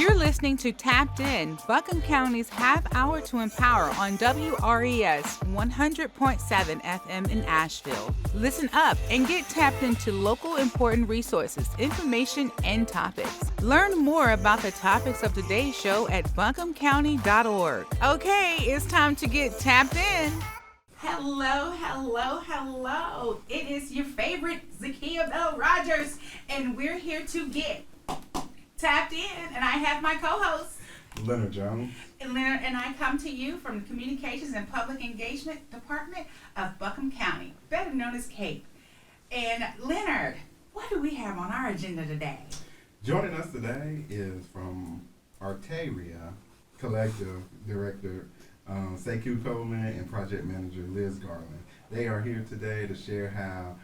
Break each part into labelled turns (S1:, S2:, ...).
S1: You're listening to Tapped In, Buncombe County's half hour to empower on WRES 100.7 FM in Asheville. Listen up and get tapped into local important resources, information, and topics. Learn more about the topics of today's show at buncombecounty.org. Okay, it's time to get tapped in. Hello, hello, hello. It is your favorite Zakiya Bell Rogers, and we're here to get tapped in, and I have my co-host
S2: Leonard Jones.
S1: And Leonard and I come to you from the Communications and Public Engagement Department of Buncombe County, better known as CAPE. And Leonard, what do we have on our agenda today?
S2: Joining us today is from Artéria Collective Director Sekou Coleman and Project Manager Liz Garland. They are here today to share how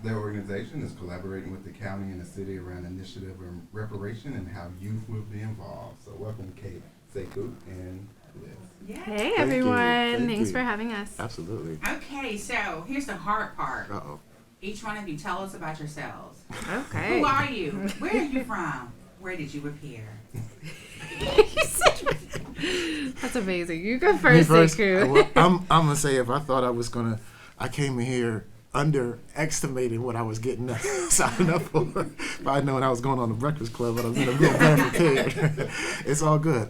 S2: their organization is collaborating with the county and the city around initiative and reparation and how youth will be involved. So welcome, Kate, Sekou, and Liz.
S1: Yeah.
S3: Hey everyone, thanks for having us.
S4: Absolutely.
S1: Okay, so here's the hard part.
S4: Uh-oh.
S1: Each one of you tell us about yourselves.
S3: Okay.
S1: Who are you? Where are you from? Where did you appear?
S3: That's amazing. You go first, Sekou.
S4: Well, I'm gonna say if I thought I came in here underestimating what I was getting signed up for. If I'd known I was going on the Breakfast Club, but I was in a real bad prepared. It's all good.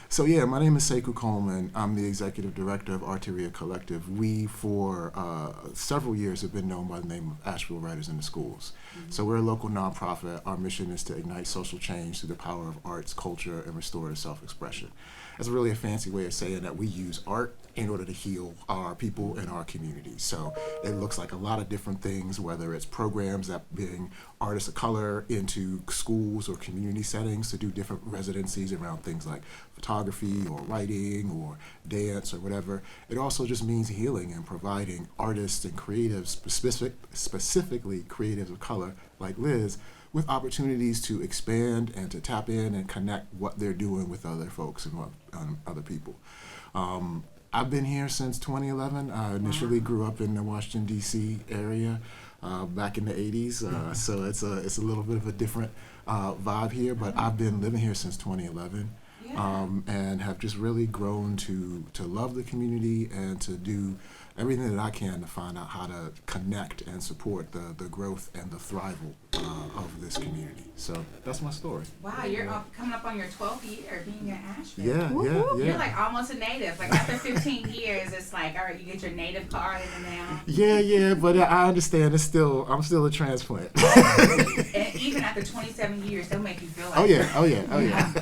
S4: So yeah, my name is Sekou Coleman. I'm the Executive Director of Arteria Collective. We, for several years, have been known by the name of Asheville Writers in the Schools. Mm-hmm. So we're a local nonprofit. Our mission is to ignite social change through the power of arts, culture, and restorative self-expression. That's really a fancy way of saying that we use art in order to heal our people and our communities. So it looks like a lot of different things, whether it's programs that bring artists of color into schools or community settings to do different residencies around things like photography or writing or dance or whatever. It also just means healing and providing artists and creatives, specifically creatives of color like Liz, with opportunities to expand and to tap in and connect what they're doing with other folks and other people. I've been here since 2011. I initially grew up in the Washington, D.C. area back in the 80s, so it's a little bit of a different vibe here, but I've been living here since 2011. And have just really grown to love the community and to do everything that I can to find out how to connect and support the growth and the thrival of this community. So that's my story.
S1: Wow, you're coming up on your 12th year being in Asheville.
S4: Yeah.
S1: You're like almost a native. Like after 15 years, it's like, all right, you get your native card in the mail.
S4: Yeah, but I understand. I'm still a transplant.
S1: And even after 27 years, they'll make you feel like.
S4: Oh yeah.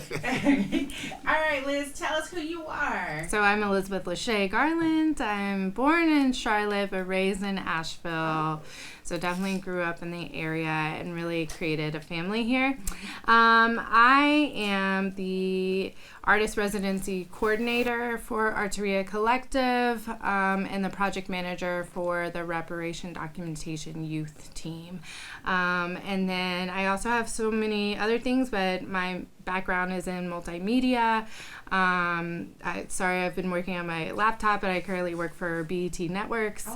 S1: All right, Liz, tell us who you are.
S3: So I'm Elizabeth Lachey Garland. I'm born in Charlotte but raised in Asheville. So definitely grew up in the area and really created a family here. I am the artist residency coordinator for Arteria Collective and the project manager for the Reparation Documentation Youth team. And then I also have so many other things, but my background is in multimedia. I've been working on my laptop, but I currently work for BET Networks.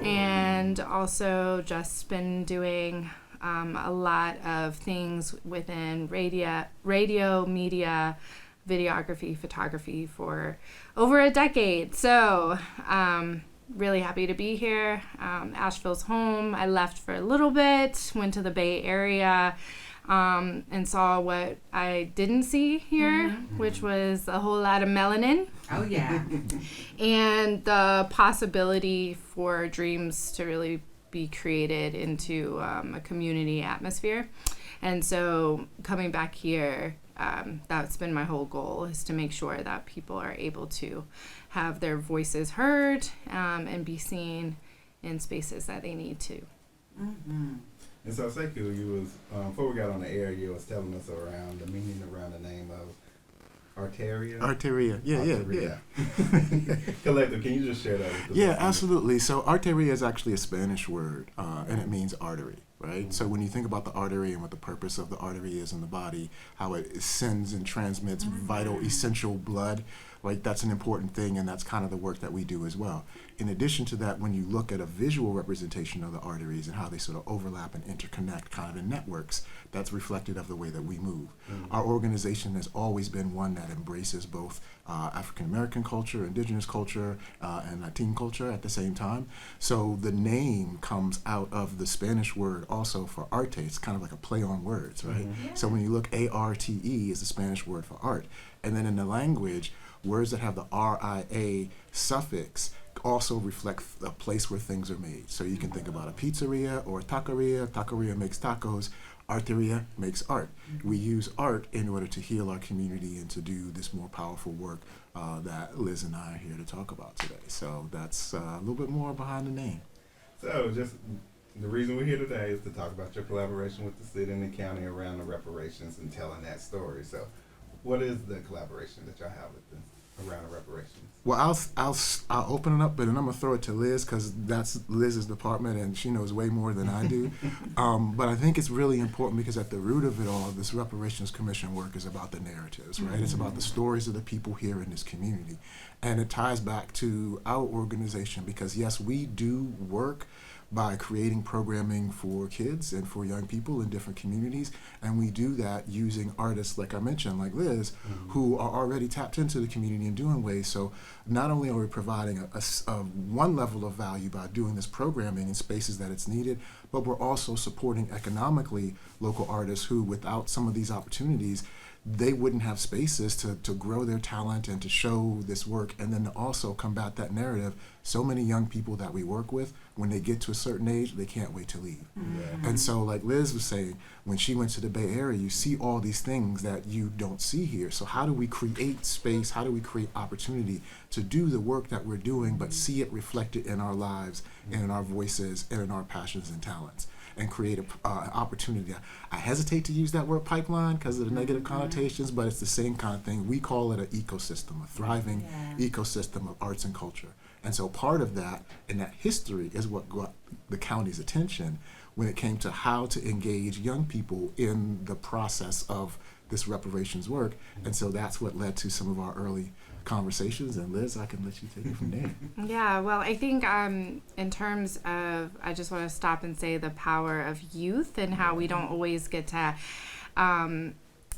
S3: And also just been doing a lot of things within radio, media, videography, photography for over a decade. So really happy to be here. Asheville's home. I left for a little bit, went to the Bay Area, and saw what I didn't see here, which was a whole lot of melanin.
S1: Oh, yeah.
S3: And the possibility for dreams to really be created into a community atmosphere. And so coming back here, that's been my whole goal, is to make sure that people are able to have their voices heard and be seen in spaces that they need to.
S2: Mm-hmm. And so, Sekou, you was, before we got on the air, you was telling us around the meaning around the name of Arteria?
S4: Arteria. Yeah.
S2: Collective, can you just share that with us?
S4: Yeah, absolutely. So Arteria is actually a Spanish word, and it means artery, right? Mm-hmm. So when you think about the artery and what the purpose of the artery is in the body, how it sends and transmits vital, essential blood Like, that's an important thing, and that's kind of the work that we do as well. In addition to that, when you look at a visual representation of the arteries and how they sort of overlap and interconnect kind of in networks, that's reflective of the way that we move. Our organization has always been one that embraces both African American culture, indigenous culture, and Latin culture at the same time. So the name comes out of the Spanish word also for arte. It's kind of like a play on words, right?
S5: Yeah.
S4: So when you look, A-R-T-E is the Spanish word for art. And then in the language, words that have the R-I-A suffix also reflect a place where things are made. So you can think about a pizzeria or a taqueria. Taqueria makes tacos. Arteria makes art. We use art in order to heal our community and to do this more powerful work that Liz and I are here to talk about today. So that's a little bit more behind the name.
S2: So just the reason we're here today is to talk about your collaboration with the city and the county around the reparations and telling that story. So what is the collaboration that y'all have with them around the reparations?
S4: Well, I'll open it up, but then I'm gonna throw it to Liz because that's Liz's department and she knows way more than I do. But I think it's really important because at the root of it all, this Reparations Commission work is about the narratives, right? It's about the stories of the people here in this community, and it ties back to our organization because yes, we do work by creating programming for kids and for young people in different communities. And we do that using artists, like I mentioned, like Liz, who are already tapped into the community in doing ways. So not only are we providing a one level of value by doing this programming in spaces that it's needed, but we're also supporting economically local artists who, without some of these opportunities, they wouldn't have spaces to grow their talent and to show this work, and then to also combat that narrative. So many young people that we work with, when they get to a certain age, they can't wait to leave. And so like Liz was saying, when she went to the Bay Area, you see all these things that you don't see here. So how do we create space? How do we create opportunity to do the work that we're doing, but see it reflected in our lives and in our voices and in our passions and talents? And create an opportunity. I hesitate to use that word pipeline because of the negative connotations, but it's the same kind of thing. We call it an ecosystem, a thriving ecosystem of arts and culture. And so part of that and that history is what got the county's attention when it came to how to engage young people in the process of this reparations work. And so that's what led to some of our early conversations. And Liz, I can let you take it from there.
S3: Yeah, well, I think in terms of, I just want to stop and say the power of youth and how we don't always get to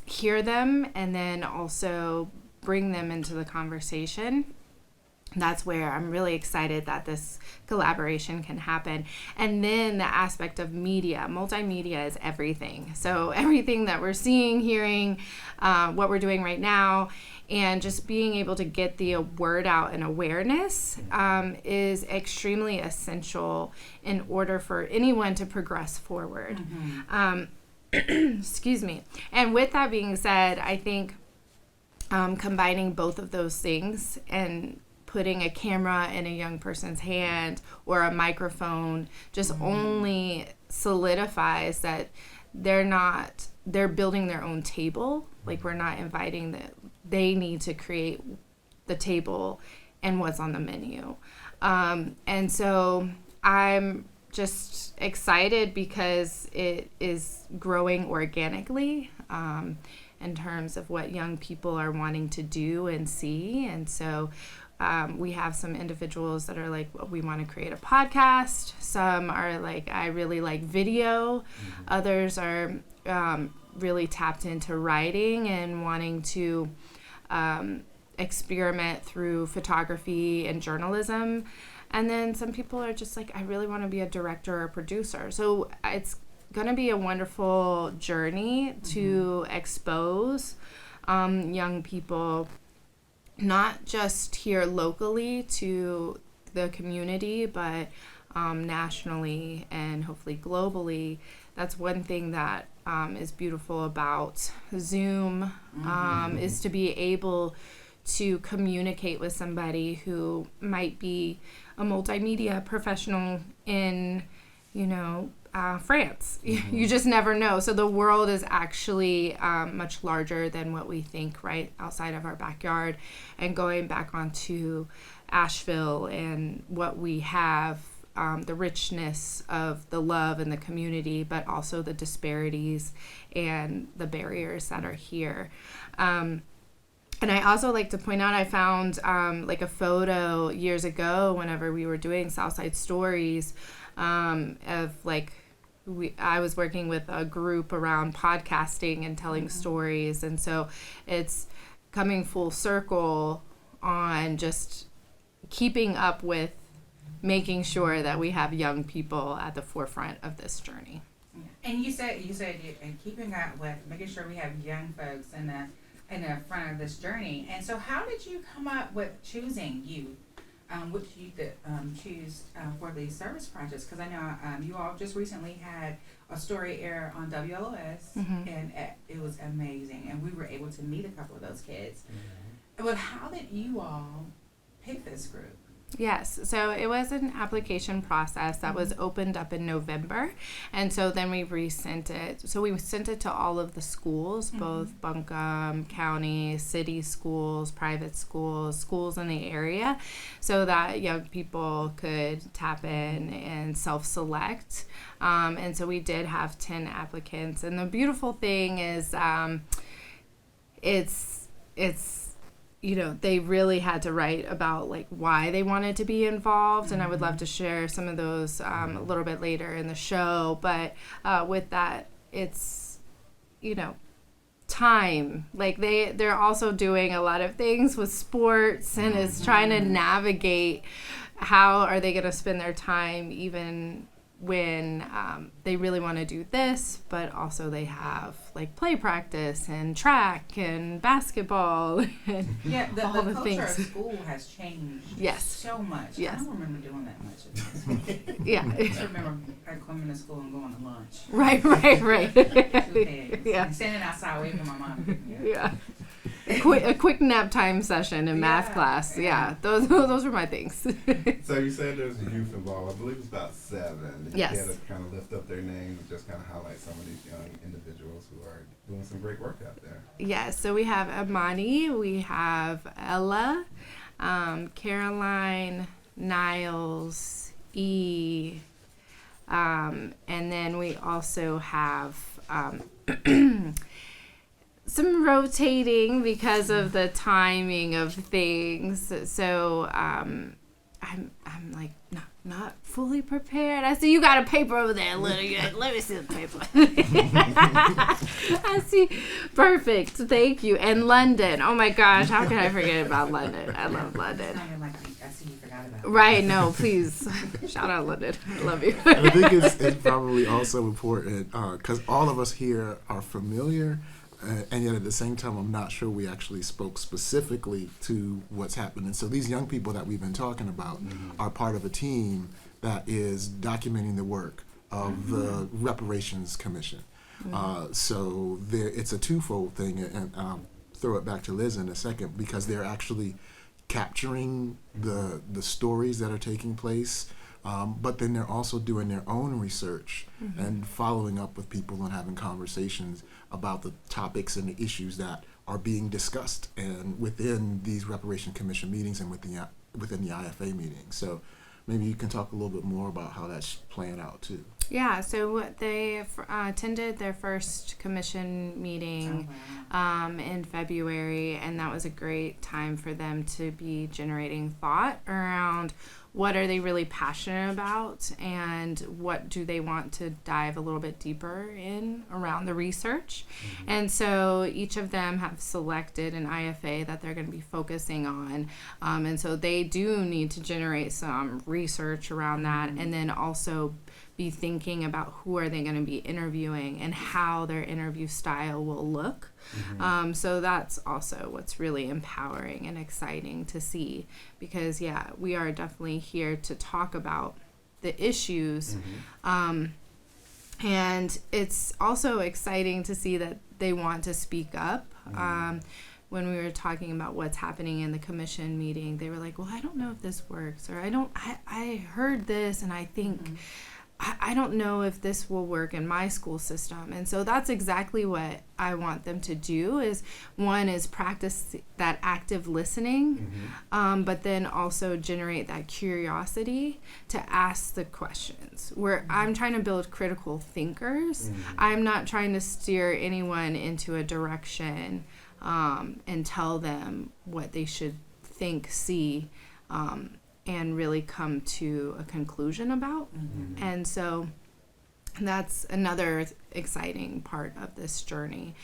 S3: hear them and then also bring them into the conversation. That's where I'm really excited that this collaboration can happen. And then the aspect of media. Multimedia is everything. So everything that we're seeing, hearing, what we're doing right now, and just being able to get the word out and awareness is extremely essential in order for anyone to progress forward. Excuse me. And with that being said, I think combining both of those things and putting a camera in a young person's hand or a microphone just only solidifies that they're building their own table. Like, we're not inviting that they need to create the table and what's on the menu. And so I'm just excited because it is growing organically in terms of what young people are wanting to do and see. And so we have some individuals that are like, well, we want to create a podcast. Some are like, I really like video. Others are really tapped into writing and wanting to experiment through photography and journalism. And then some people are just like, I really want to be a director or a producer. So it's going to be a wonderful journey to expose young people, not just here locally to the community, but nationally and hopefully globally. That's one thing that is beautiful about Zoom, is to be able to communicate with somebody who might be a multimedia professional in, France. You just never know. So the world is actually much larger than what we think right outside of our backyard. And going back onto Asheville and what we have, the richness of the love and the community, but also the disparities and the barriers that are here. And I also like to point out, I found like a photo years ago whenever we were doing Southside Stories of like, I was working with a group around podcasting and telling stories. And so it's coming full circle on just keeping up with making sure that we have young people at the forefront of this journey.
S1: And you said and keeping up with making sure we have young folks in the front of this journey. And so, how did you come up with choosing youth? Which you choose for these service projects? Because I know you all just recently had a story air on WLOS, and it was amazing. And we were able to meet a couple of those kids. But how did you all pick this group?
S3: Yes, so it was an application process that was opened up in November, and so then we resent it. So we sent it to all of the schools, both Buncombe County, city schools, private schools, schools in the area, so that young people could tap in and self-select. And so we did have 10 applicants, and the beautiful thing is it's you know, they really had to write about like why they wanted to be involved, and I would love to share some of those a little bit later in the show. But with that, it's, you know, time. Like they're also doing a lot of things with sports, and it's trying to navigate how are they going to spend their time even when they really want to do this, but also they have like play practice and track and basketball and
S1: the
S3: all the
S1: culture
S3: things.
S1: of school has changed so much.
S3: Yes.
S1: I don't remember doing that much.
S3: Yeah.
S1: I remember coming to school and going to lunch.
S3: Right.
S1: Two things.
S3: Yeah.
S1: And standing outside waiting for my mom to pick me up.
S3: Yeah. A quick nap time session in math class. Yeah. Those were my things.
S2: So you said there's youth involved. I believe it's about 7. And
S3: Yes.
S2: You had to kind of lift up their names and just kind of highlight some of these young individuals who are doing some great work out there.
S3: Yeah, so we have Amani, we have Ella, Caroline, Niles, E, and then we also have some rotating because of the timing of things. So I'm like not fully prepared. I see you got a paper over there. Let me see the paper. I see. Perfect. Thank you. And London. Oh my gosh, how can I forget about London? I love London.
S1: I see you forgot about it.
S3: Right, no, please. Shout out London. I love you.
S4: And I think it's probably also important because all of us here are familiar, and yet at the same time, I'm not sure we actually spoke specifically to what's happening. So these young people that we've been talking about are part of a team that is documenting the work of the Reparations Commission. So it's a twofold thing, and I'll throw it back to Liz in a second, because they're actually capturing the stories that are taking place, but then they're also doing their own research and following up with people and having conversations about the topics and the issues that are being discussed and within these Reparation Commission meetings and within the IFA meetings. So maybe you can talk a little bit more about how that's playing out too.
S3: Yeah, so they attended their first commission meeting in February, and that was a great time for them to be generating thought around what are they really passionate about and what do they want to dive a little bit deeper in around the research. And so each of them have selected an IFA that they're going to be focusing on, and so they do need to generate some research around that, and then also be thinking about who are they going to be interviewing and how their interview style will look. So that's also what's really empowering and exciting to see, because we are definitely here to talk about the issues. And it's also exciting to see that they want to speak up. When we were talking about what's happening in the commission meeting, they were like, well, I don't know if this works, or I heard this and I think I don't know if this will work in my school system. And so that's exactly what I want them to do is practice that active listening, but then also generate that curiosity to ask the questions. Where I'm trying to build critical thinkers. I'm not trying to steer anyone into a direction and tell them what they should think, see, and really come to a conclusion about. And so that's another exciting part of this journey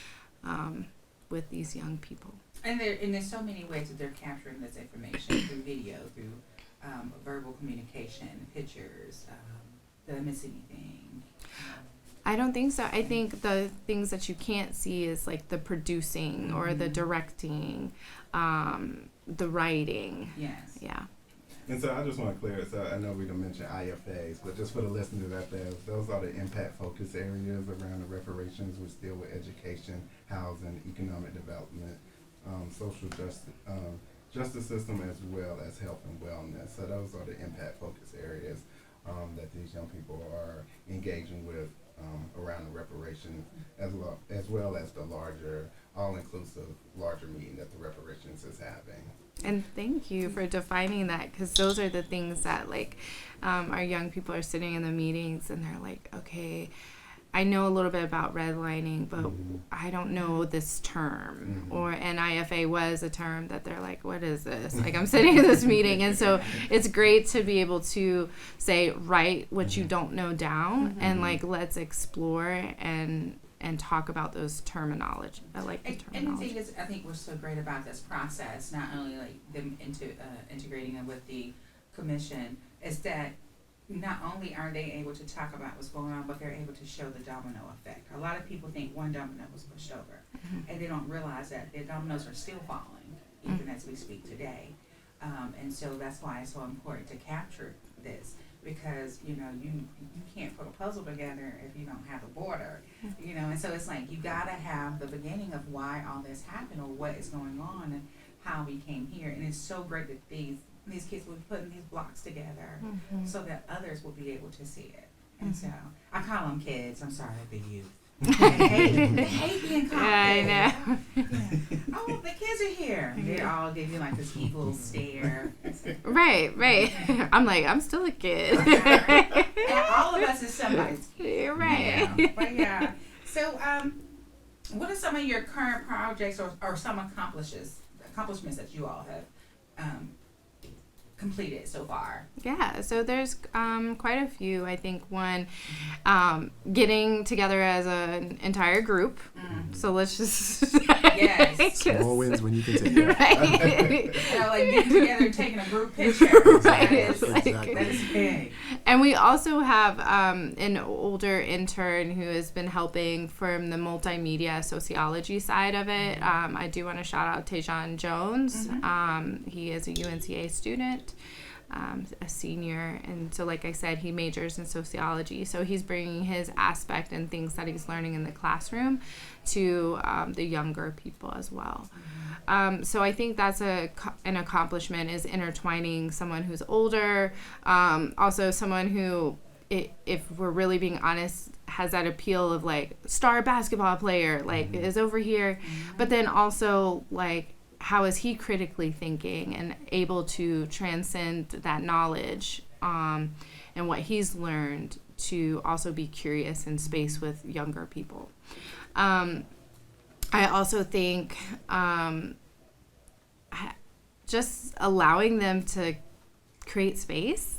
S3: with these young people.
S1: And there's so many ways that they're capturing this information through video, through verbal communication, pictures. Did I miss anything?
S3: I don't think so. I think the things that you can't see is like the producing or the directing, the writing.
S1: Yes.
S3: Yeah.
S2: And so I just want to clear it. So I know we done mentioned IFAs, but just for the listeners out there, those are the impact focus areas around the reparations, which deal with education, housing, economic development, social justice system, as well as health and wellness. So those are the impact focus areas that these young people are engaging with around the reparations, as well as the larger, all-inclusive, larger meeting that the reparations is having.
S3: And thank you for defining that, because those are the things that like our young people are sitting in the meetings and they're like, okay, I know a little bit about redlining, but I don't know this term. Or an IFA was a term that they're like, what is this? Like, I'm sitting in this meeting. And so it's great to be able to say, write what you don't know down and like, let's explore and talk about those terminology. I like the terminology.
S1: And the thing is, I think what's so great about this process, not only like them integrating it with the commission, is that not only are they able to talk about what's going on, but they're able to show the domino effect. A lot of people think one domino was pushed over, and they don't realize that the dominoes are still falling, even as we speak today. And so that's why it's so important to capture this, because you can't put a puzzle together if you don't have a border, and so it's like you gotta have the beginning of why all this happened or what is going on and how we came here. And it's so great that these kids will be putting these blocks together so that others will be able to see it. And so I call them kids. I'm sorry, the youth. They hate being called kids.
S3: Yeah, I know.
S1: Yeah. Oh, the kids are here. They all give you like this evil stare.
S3: Right. I'm like, I'm still a kid.
S1: And all of us is somebody's kid.
S3: You're right.
S1: Yeah. But yeah. So, what are some of your current projects or some accomplishments that you all have completed so far?
S3: Yeah, so there's quite a few. I think one, getting together as an entire group. So let's just
S1: yes,
S4: small wins when you can take it.
S3: Right.
S1: Like getting together and taking a group picture.
S3: Right.
S4: Exactly.
S1: That's big.
S3: And we also have an older intern who has been helping from the multimedia sociology side of it. I do want to shout out Tejan Jones. He is a UNCA student, a senior. And so, like I said, he majors in sociology. So he's bringing his aspect and things that he's learning in the classroom to the younger people as well. So I think that's an accomplishment, is intertwining someone who's older, also someone who, if we're really being honest, has that appeal of like star basketball player, like is over here, but then also like how is he critically thinking and able to transcend that knowledge and what he's learned to also be curious in space with younger people. I also think just allowing them to create space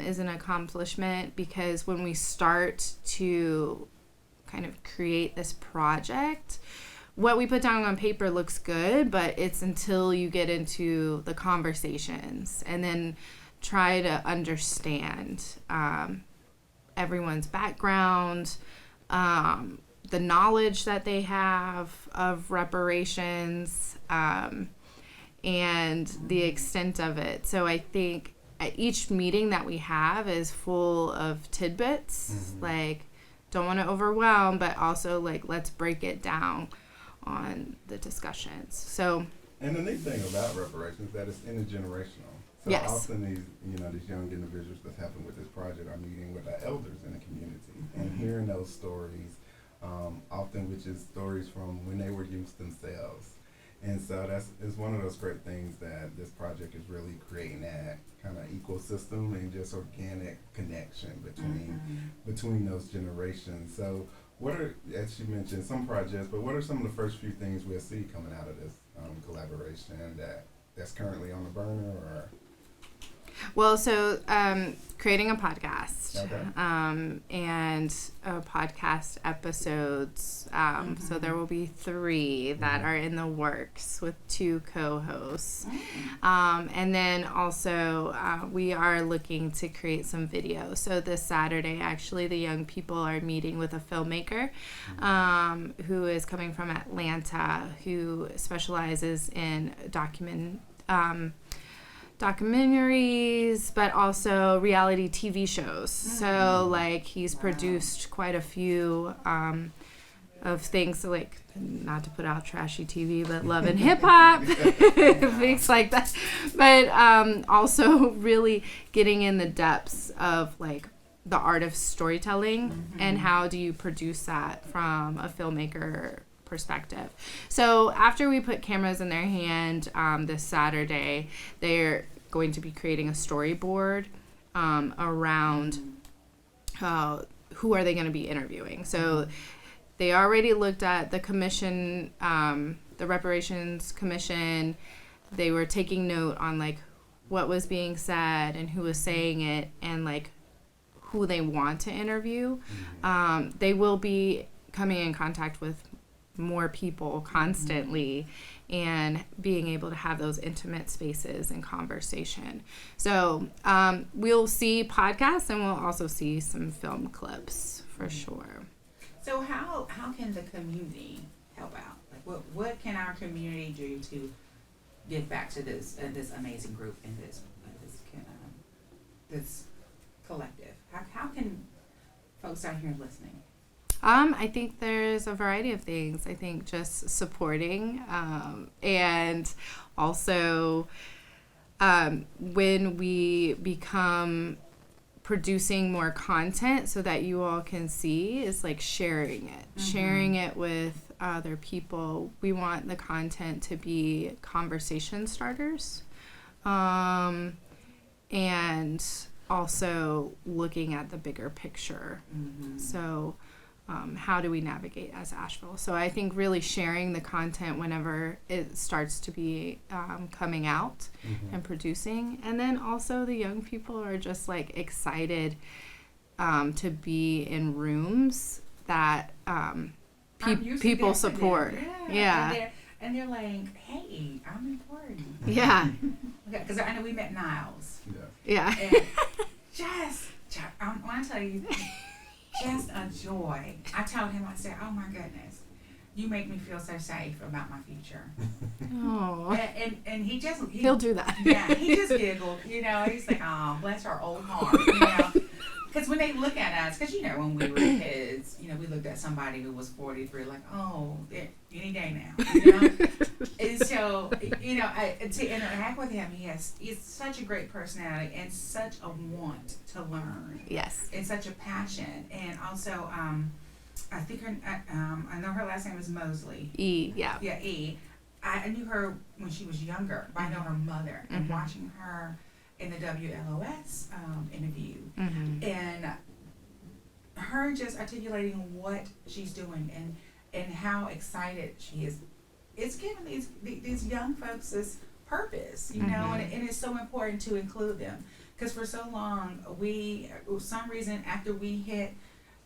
S3: is an accomplishment, because when we start to kind of create this project, what we put down on paper looks good, but it's until you get into the conversations and then try to understand everyone's background, the knowledge that they have of reparations, and the extent of it. So I think at each meeting that we have is full of tidbits, like don't want to overwhelm, but also like let's break it down on the discussions. So,
S2: and the neat thing about reparations is that it's intergenerational. So
S3: yes.
S2: often these young individuals that's helping with this project are meeting with our elders in the community and hearing those stories, often which is stories from when they were youth themselves. And so it's one of those great things that this project is really creating, that kind of ecosystem and just organic connection between those generations. So What are, as you mentioned, some projects, but what are some of the first few things we'll see coming out of this collaboration that's currently on the burner? Or
S3: Well, so creating a podcast,
S2: Okay.
S3: and podcast episodes. So there will be 3 that are in the works with 2 co-hosts. And then also we are looking to create some video. So this Saturday, actually, the young people are meeting with a filmmaker who is coming from Atlanta, who specializes in documentaries, but also reality TV shows. So like he's produced quite a few of things like, not to put out trashy TV, but Love and Hip Hop, things like that. But also really getting in the depths of like the art of storytelling and how do you produce that from a filmmaker perspective. So after we put cameras in their hand this Saturday, they're going to be creating a storyboard around who are they going to be interviewing. So they already looked at the commission, the Reparations Commission. They were taking note on like what was being said and who was saying it and like who they want to interview. They will be coming in contact with more people constantly and being able to have those intimate spaces and conversation. So we'll see podcasts and we'll also see some film clips for sure.
S1: So how can the community help out? Like what can our community do to give back to this amazing group and this collective? How can folks out here listening?
S3: I think there's a variety of things. I think just supporting and also when we become producing more content so that you all can see is like sharing it with other people. We want the content to be conversation starters and also looking at the bigger picture. So how do we navigate as Asheville? So I think really sharing the content whenever it starts to be coming out and producing. And then also the young people are just like excited to be in rooms that people support. Yeah.
S1: And they're like, hey, I'm important.
S3: Yeah.
S1: Because I know we met Niles.
S3: Yeah.
S1: And just when I tell you, just a joy. I told him, I said, oh my goodness, you make me feel so safe about my future.
S3: Oh.
S1: And
S3: he'll do that.
S1: Yeah, he just giggled, he's like, oh, bless our old heart, Because when they look at us, because, when we were kids, we looked at somebody who was 43, like, oh, any day now, And so, to interact with him, he's such a great personality and such a want to learn.
S3: Yes.
S1: And such a passion. And also, I think I know her last name is Mosley.
S3: E, yeah.
S1: Yeah, E. I knew her when she was younger, but I know her mother. And watching her in the WLOS interview, and her just articulating what she's doing and how excited she is. It's giving these young folks this purpose, and it's so important to include them. Because for so long, for some reason, after we hit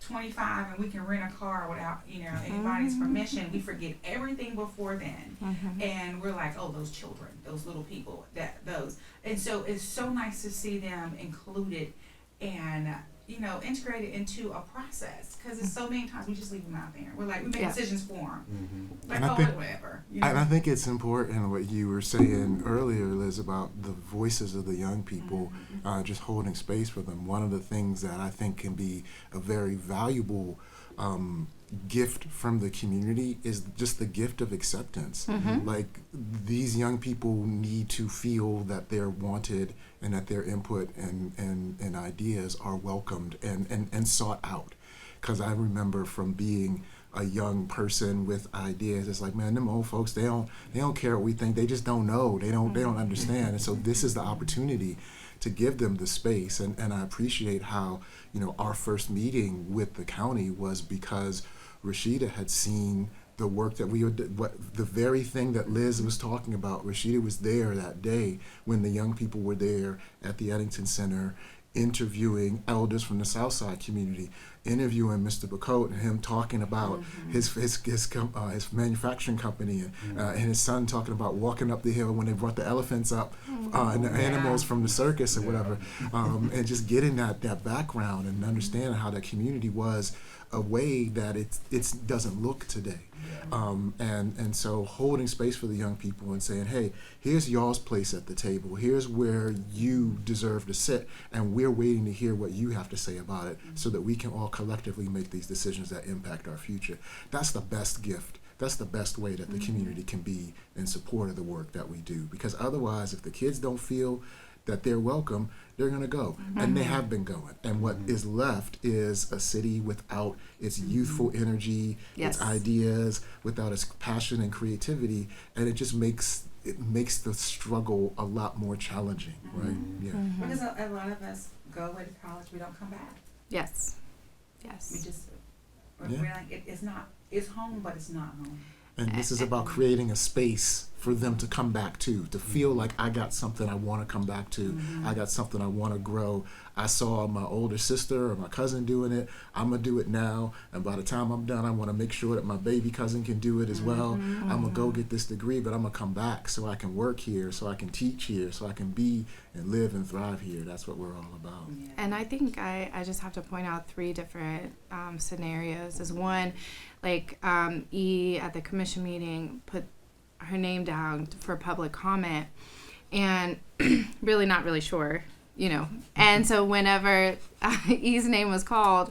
S1: 25 and we can rent a car without, anybody's permission, we forget everything before then. And we're like, oh, those children, those little people, And so it's so nice to see them included and, integrated into a process. Because it's so many times we just leave them out there. We're like, we make decisions for them. Like, whatever.
S4: And I think it's important what you were saying earlier, Liz, about the voices of the young people, just holding space for them. One of the things that I think can be a very valuable gift from the community is just the gift of acceptance. Like, these young people need to feel that they're wanted and that their input and ideas are welcomed and sought out. Because I remember from being a young person with ideas, it's like, man, them old folks, they don't care what we think. They just don't know. They don't understand. And so this is the opportunity to give them the space. And I appreciate how, our first meeting with the county was because Rashida had seen the work that we would, the very thing that Liz was talking about. Rashida was there that day when the young people were there at the Eddington Center, interviewing elders from the Southside community, interviewing Mr. Bacote and him talking about his manufacturing company, and his son talking about walking up the hill when they brought the elephants up and the animals from the circus or whatever, and just getting that background and understanding how that community was a way that it doesn't look today. And so holding space for the young people and saying, hey, here's y'all's place at the table. Here's where you deserve to sit, and we're waiting to hear what you have to say about it so that we can all collectively make these decisions that impact our future. That's the best gift. That's the best way that the community can be in support of the work that we do. Because otherwise, if the kids don't feel that they're welcome, they're going to go. And they have been going. And what is left is a city without its youthful energy, its ideas, without its passion and creativity. And it just makes the struggle a lot more challenging, right? Yeah.
S5: Because a lot of us go away to college, we don't come back.
S3: Yes.
S5: We just, we're like, it's home, but it's not home.
S4: And this is about creating a space for them to come back to feel like I got something I want to come back to. I got something I want to grow. I saw my older sister or my cousin doing it. I'm going to do it now. And by the time I'm done, I want to make sure that my baby cousin can do it as well. I'm going to go get this degree, but I'm going to come back so I can work here, so I can teach here, so I can be and live and thrive here. That's what we're all about.
S5: Yeah.
S3: And I think I just have to point out 3 different scenarios. Is one, like E at the commission meeting put her name down for public comment, and really not really sure, And so whenever E's name was called,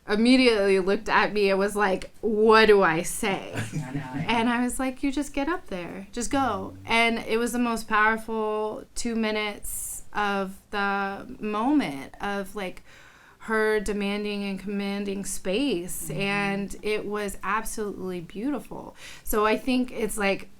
S3: immediately looked at me and was like, what do I say? And I was like, you just get up there, just go. And it was the most powerful 2 minutes of the moment of like her demanding and commanding space, and it was absolutely beautiful. So I think it's like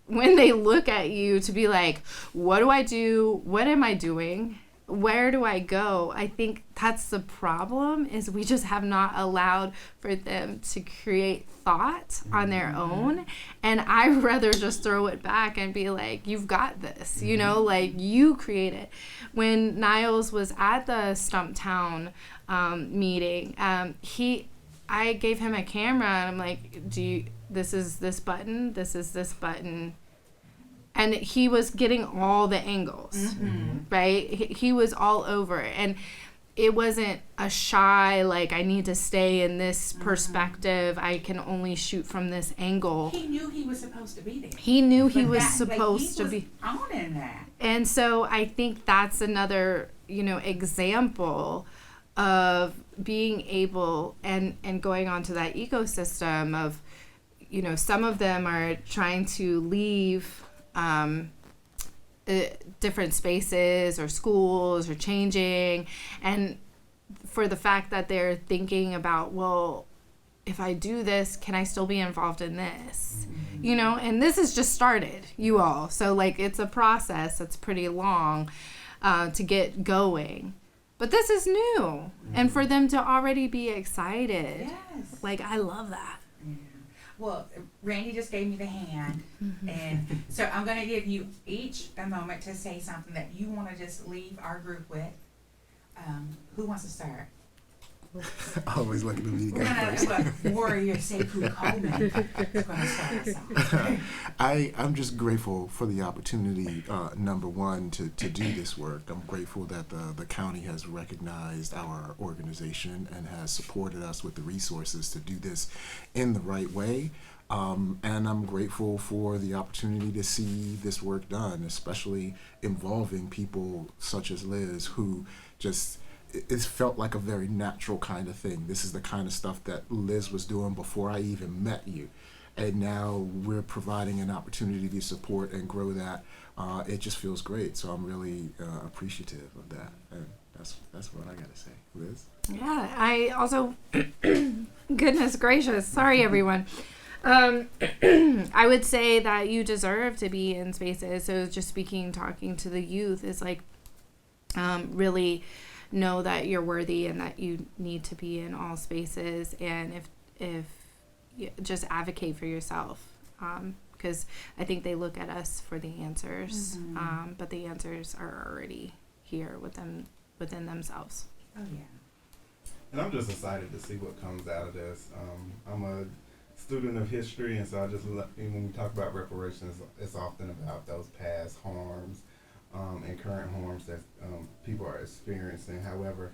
S3: when they look at you to be like, what do I do? What am I doing? Where do I go? I think that's the problem, is we just have not allowed for them to create thought on their own. And I'd rather just throw it back and be like, you've got this, like you create it. When Niles was at the Stumptown meeting, I gave him a camera and I'm like, this is this button, this is this button. And he was getting all the angles, right? He was all over it. And it wasn't a shy, like, I need to stay in this perspective. I can only shoot from this angle.
S5: He knew he was supposed to be there.
S3: He knew he was supposed to be.
S5: Owning that.
S3: And so I think that's another, example of being able and going onto that ecosystem of, some of them are trying to leave different spaces or schools or changing, and for the fact that they're thinking about, well, if I do this, can I still be involved in this? And this has just started, you all. So like, it's a process that's pretty long to get going. But this is new. And for them to already be excited, like, I love that.
S5: Well, Randy just gave me the hand, and so I'm going to give you each a moment to say something that you want to just leave our group with. Who wants to start?
S4: Always looking at me to go first.
S5: Warrior Sekou Coleman is going to start us off.
S4: I'm just grateful for the opportunity, number one, to do this work. I'm grateful that the county has recognized our organization and has supported us with the resources to do this in the right way. And I'm grateful for the opportunity to see this work done, especially involving people such as Liz, who just, it felt like a very natural kind of thing. This is the kind of stuff that Liz was doing before I even met you. And now we're providing an opportunity to support and grow that. It just feels great. So I'm really appreciative of that. And that's what I got to say. Liz?
S3: Yeah, I also, goodness gracious, sorry everyone. I would say that you deserve to be in spaces. So just talking to the youth is like, really know that you're worthy and that you need to be in all spaces. And just advocate for yourself, because I think they look at us for the answers, but the answers are already here within themselves.
S5: Oh yeah.
S2: And I'm just excited to see what comes out of this. I'm a student of history, and so when we talk about reparations, it's often about those past harms and current harms that people are experiencing. However,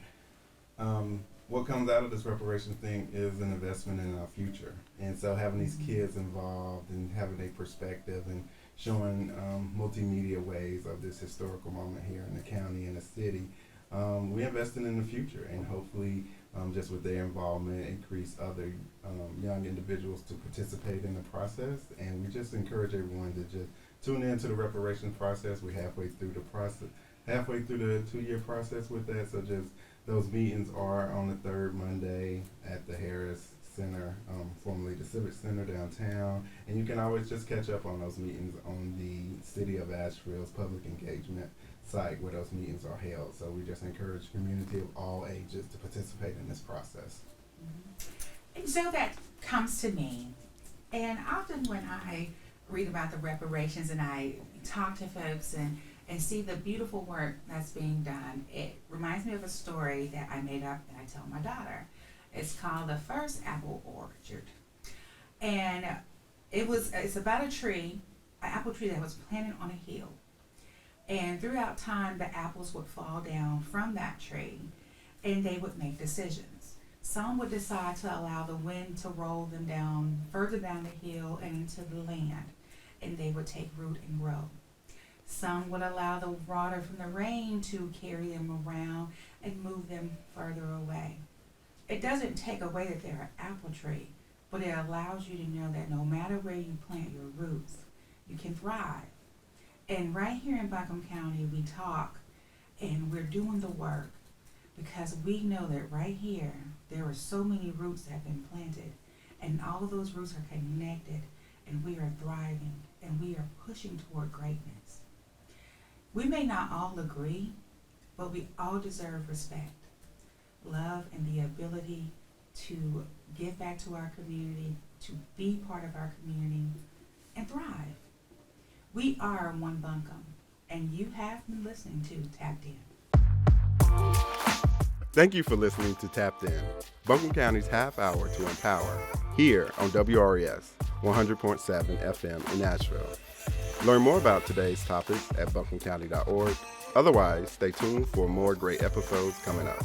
S2: what comes out of this reparations thing is an investment in our future. And so having these kids involved and having a perspective and showing multimedia ways of this historical moment here in the county and the city, we're investing in the future, and hopefully just with their involvement, increase other young individuals to participate in the process. And we just encourage everyone to just tune into the reparations process. We're halfway through the 2-year process with that. So just those meetings are on the third Monday at the Harris Center, formerly the Civic Center downtown. And you can always just catch up on those meetings on the City of Asheville's public engagement site where those meetings are held. So we just encourage community of all ages to participate in this process.
S5: And so that comes to me, and often when I read about the reparations and I talk to folks and see the beautiful work that's being done, it reminds me of a story that I made up and I tell my daughter. It's called The First Apple Orchard. And it's about an apple tree that was planted on a hill. And throughout time, the apples would fall down from that tree and they would make decisions. Some would decide to allow the wind to roll them down further down the hill and into the land, and they would take root and grow. Some would allow the water from the rain to carry them around and move them further away. It doesn't take away that they're an apple tree, but it allows you to know that no matter where you plant your roots, you can thrive. And right here in Buncombe County, we talk and we're doing the work because we know that right here, there are so many roots that have been planted, and all of those roots are connected, and we are thriving, and we are pushing toward greatness. We may not all agree, but we all deserve respect, love, and the ability to give back to our community, to be part of our community, and thrive. We are one Buncombe, and you have been listening to Tapped In.
S2: Thank you for listening to Tapped In, Buncombe County's half hour to empower, here on WRES 100.7 FM in Nashville. Learn more about today's topics at buncombecounty.org. Otherwise, stay tuned for more great episodes coming up.